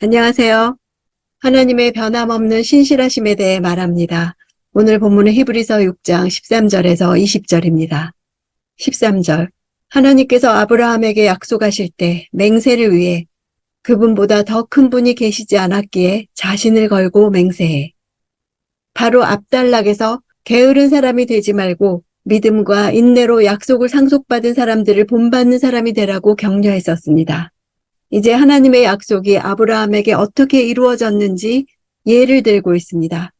안녕하세요. 하나님의 변함없는 신실하심에 대해 말합니다. 오늘 본문은 히브리서 6장 13절에서 20절입니다. 13절. 하나님께서 아브라함에게 약속하실 때 맹세를 위해 그분보다 더 큰 분이 계시지 않았기에 자신을 걸고 맹세해. 바로 앞단락에서 게으른 사람이 되지 말고 믿음과 인내로 약속을 상속받은 사람들을 본받는 사람이 되라고 격려했었습니다. 이제 하나님의 약속이 아브라함에게 어떻게 이루어졌는지 예를 들고 있습니다.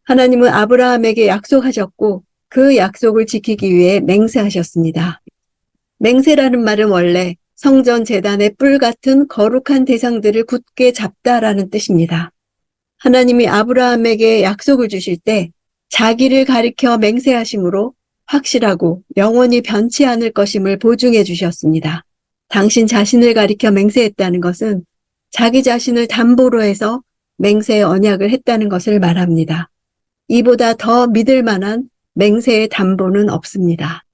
하나님은 아브라함에게 약속하셨고 그 약속을 지키기 위해 맹세하셨습니다. 맹세라는 말은 원래 성전 제단의 뿔 같은 거룩한 대상들을 굳게 잡다라는 뜻입니다. 하나님이 아브라함에게 약속을 주실 때 자기를 가리켜 맹세하심으로 확실하고 영원히 변치 않을 것임을 보증해 주셨습니다. 당신 자신을 가리켜 맹세했다는 것은 자기 자신을 담보로 해서 맹세의 언약을 했다는 것을 말합니다. 이보다 더 믿을 만한 맹세의 담보는 없습니다.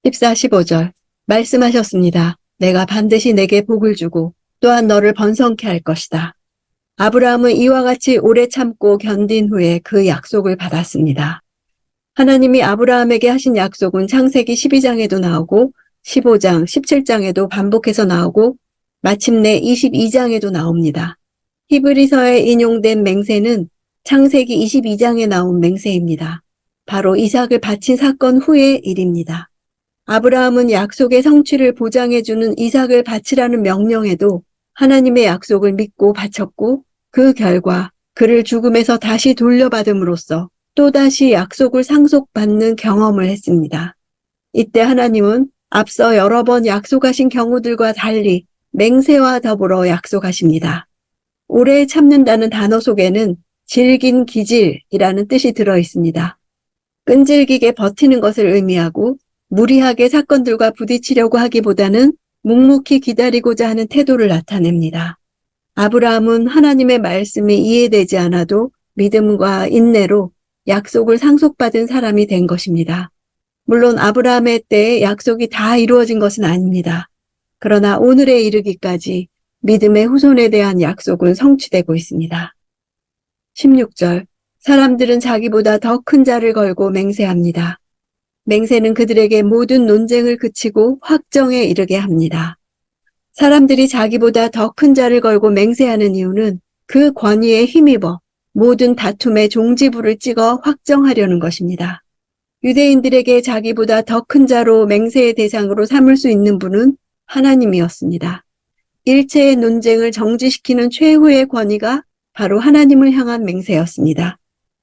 14, 15절 말씀하셨습니다. 내가 반드시 내게 복을 주고 또한 너를 번성케 할 것이다. 아브라함은 이와 같이 오래 참고 견딘 후에 그 약속을 받았습니다. 하나님이 아브라함에게 하신 약속은 창세기 12장에도 나오고 15장, 17장에도 반복해서 나오고 마침내 22장에도 나옵니다. 히브리서에 인용된 맹세는 창세기 22장에 나온 맹세입니다. 바로 이삭을 바친 사건 후의 일입니다. 아브라함은 약속의 성취를 보장해주는 이삭을 바치라는 명령에도 하나님의 약속을 믿고 바쳤고 그 결과 그를 죽음에서 다시 돌려받음으로써 또다시 약속을 상속받는 경험을 했습니다. 이때 하나님은 앞서 여러 번 약속하신 경우들과 달리 맹세와 더불어 약속하십니다. 오래 참는다는 단어 속에는 질긴 기질이라는 뜻이 들어 있습니다. 끈질기게 버티는 것을 의미하고 무리하게 사건들과 부딪히려고 하기보다는 묵묵히 기다리고자 하는 태도를 나타냅니다. 아브라함은 하나님의 말씀이 이해되지 않아도 믿음과 인내로 약속을 상속받은 사람이 된 것입니다. 물론 아브라함의 때에 약속이 다 이루어진 것은 아닙니다. 그러나 오늘에 이르기까지 믿음의 후손에 대한 약속은 성취되고 있습니다. 16절. 사람들은 자기보다 더 큰 자를 걸고 맹세합니다. 맹세는 그들에게 모든 논쟁을 그치고 확정에 이르게 합니다. 사람들이 자기보다 더 큰 자를 걸고 맹세하는 이유는 그 권위에 힘입어 모든 다툼의 종지부를 찍어 확정하려는 것입니다. 유대인들에게 자기보다 더 큰 자로 맹세의 대상으로 삼을 수 있는 분은 하나님이었습니다. 일체의 논쟁을 정지시키는 최후의 권위가 바로 하나님을 향한 맹세였습니다.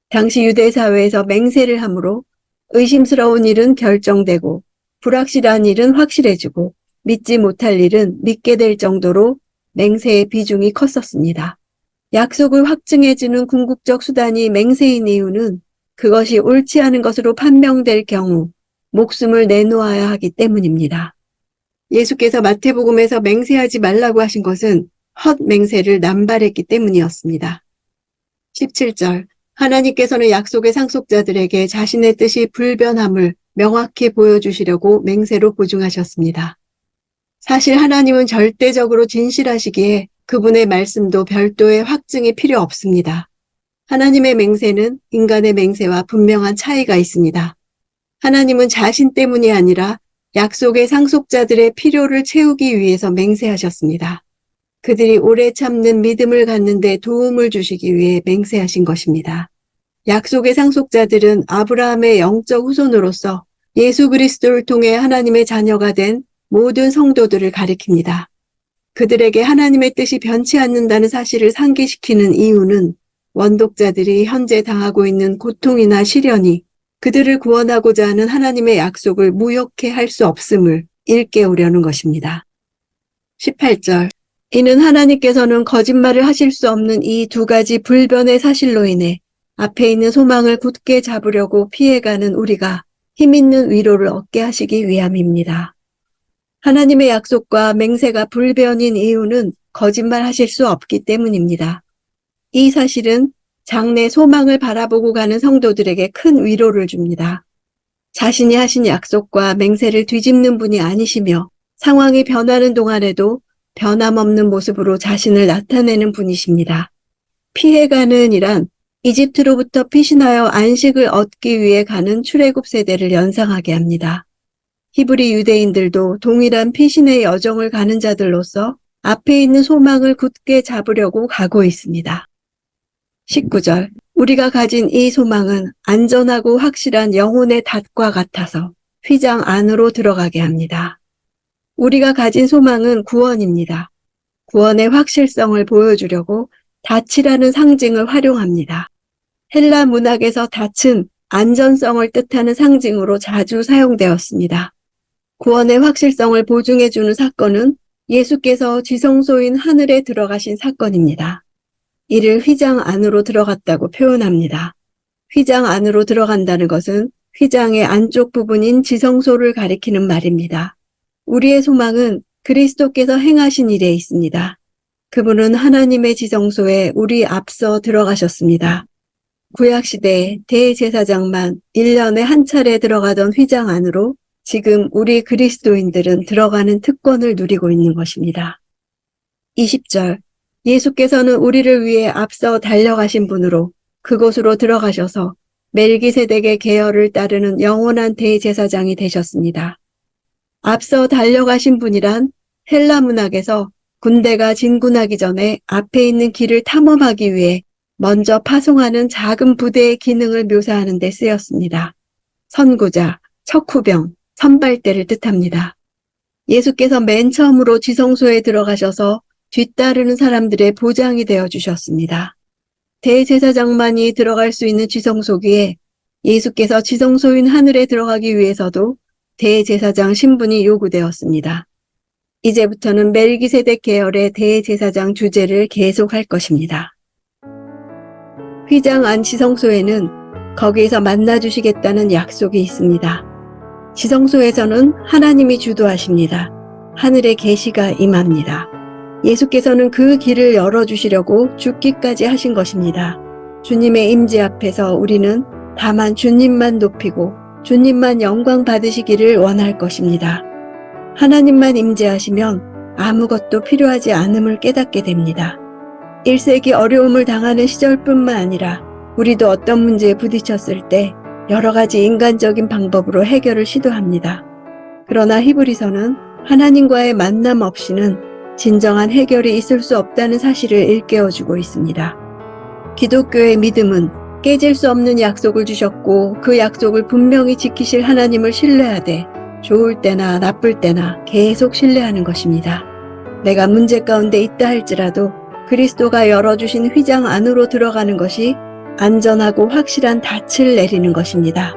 당시 유대 사회에서 맹세를 함으로 의심스러운 일은 결정되고 불확실한 일은 확실해지고 믿지 못할 일은 믿게 될 정도로 맹세의 비중이 컸었습니다. 약속을 확증해주는 궁극적 수단이 맹세인 이유는 그것이 옳지 않은 것으로 판명될 경우 목숨을 내놓아야 하기 때문입니다. 예수께서 마태복음에서 맹세하지 말라고 하신 것은 헛맹세를 남발했기 때문이었습니다. 17절. 하나님께서는 약속의 상속자들에게 자신의 뜻이 불변함을 명확히 보여주시려고 맹세로 보증하셨습니다. 사실 하나님은 절대적으로 진실하시기에 그분의 말씀도 별도의 확증이 필요 없습니다. 하나님의 맹세는 인간의 맹세와 분명한 차이가 있습니다. 하나님은 자신 때문이 아니라 약속의 상속자들의 필요를 채우기 위해서 맹세하셨습니다. 그들이 오래 참는 믿음을 갖는 데 도움을 주시기 위해 맹세하신 것입니다. 약속의 상속자들은 아브라함의 영적 후손으로서 예수 그리스도를 통해 하나님의 자녀가 된 모든 성도들을 가리킵니다. 그들에게 하나님의 뜻이 변치 않는다는 사실을 상기시키는 이유는 원독자들이 현재 당하고 있는 고통이나 시련이 그들을 구원하고자 하는 하나님의 약속을 무효케 할 수 없음을 일깨우려는 것입니다. 18절. 이는 하나님께서는 거짓말을 하실 수 없는 이 두 가지 불변의 사실로 인해 앞에 있는 소망을 굳게 잡으려고 피해가는 우리가 힘있는 위로를 얻게 하시기 위함입니다. 하나님의 약속과 맹세가 불변인 이유는 거짓말 하실 수 없기 때문입니다. 이 사실은 장래 소망을 바라보고 가는 성도들에게 큰 위로를 줍니다. 자신이 하신 약속과 맹세를 뒤집는 분이 아니시며 상황이 변하는 동안에도 변함없는 모습으로 자신을 나타내는 분이십니다. 피해가는 이란 이집트로부터 피신하여 안식을 얻기 위해 가는 출애굽 세대를 연상하게 합니다. 히브리 유대인들도 동일한 피신의 여정을 가는 자들로서 앞에 있는 소망을 굳게 잡으려고 가고 있습니다. 19절. 우리가 가진 이 소망은 안전하고 확실한 영혼의 닷과 같아서 휘장 안으로 들어가게 합니다. 우리가 가진 소망은 구원입니다. 구원의 확실성을 보여주려고 닻이라는 상징을 활용합니다. 헬라 문학에서 닻은 안전성을 뜻하는 상징으로 자주 사용되었습니다. 구원의 확실성을 보증해주는 사건은 예수께서 지성소인 하늘에 들어가신 사건입니다. 이를 휘장 안으로 들어갔다고 표현합니다. 휘장 안으로 들어간다는 것은 휘장의 안쪽 부분인 지성소를 가리키는 말입니다. 우리의 소망은 그리스도께서 행하신 일에 있습니다. 그분은 하나님의 지성소에 우리 앞서 들어가셨습니다. 구약시대 대제사장만 1년에 한 차례 들어가던 휘장 안으로 지금 우리 그리스도인들은 들어가는 특권을 누리고 있는 것입니다. 20절. 예수께서는 우리를 위해 앞서 달려가신 분으로 그곳으로 들어가셔서 멜기세덱의 계열을 따르는 영원한 대제사장이 되셨습니다. 앞서 달려가신 분이란 헬라 문학에서 군대가 진군하기 전에 앞에 있는 길을 탐험하기 위해 먼저 파송하는 작은 부대의 기능을 묘사하는 데 쓰였습니다. 선구자, 척후병, 선발대를 뜻합니다. 예수께서 맨 처음으로 지성소에 들어가셔서 뒤따르는 사람들의 보장이 되어 주셨습니다. 대제사장만이 들어갈 수 있는 지성소기에 예수께서 지성소인 하늘에 들어가기 위해서도 대제사장 신분이 요구되었습니다. 이제부터는 멜기세덱 계열의 대제사장 주제를 계속할 것입니다. 휘장 안 지성소에는 거기에서 만나주시겠다는 약속이 있습니다. 지성소에서는 하나님이 주도하십니다. 하늘의 계시가 임합니다. 예수께서는 그 길을 열어주시려고 죽기까지 하신 것입니다. 주님의 임재 앞에서 우리는 다만 주님만 높이고 주님만 영광 받으시기를 원할 것입니다. 하나님만 임재하시면 아무것도 필요하지 않음을 깨닫게 됩니다. 1세기 어려움을 당하는 시절뿐만 아니라 우리도 어떤 문제에 부딪혔을 때 여러 가지 인간적인 방법으로 해결을 시도합니다. 그러나 히브리서는 하나님과의 만남 없이는 진정한 해결이 있을 수 없다는 사실을 일깨워주고 있습니다. 기독교의 믿음은 깨질 수 없는 약속을 주셨고 그 약속을 분명히 지키실 하나님을 신뢰하되 좋을 때나 나쁠 때나 계속 신뢰하는 것입니다. 내가 문제 가운데 있다 할지라도 그리스도가 열어주신 휘장 안으로 들어가는 것이 안전하고 확실한 닻을 내리는 것입니다.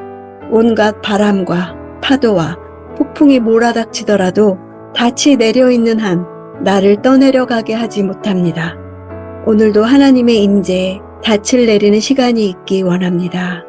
온갖 바람과 파도와 폭풍이 몰아닥치더라도 닻이 내려있는 한 나를 떠내려가게 하지 못합니다. 오늘도 하나님의 임재에 닻을 내리는 시간이 있기 원합니다.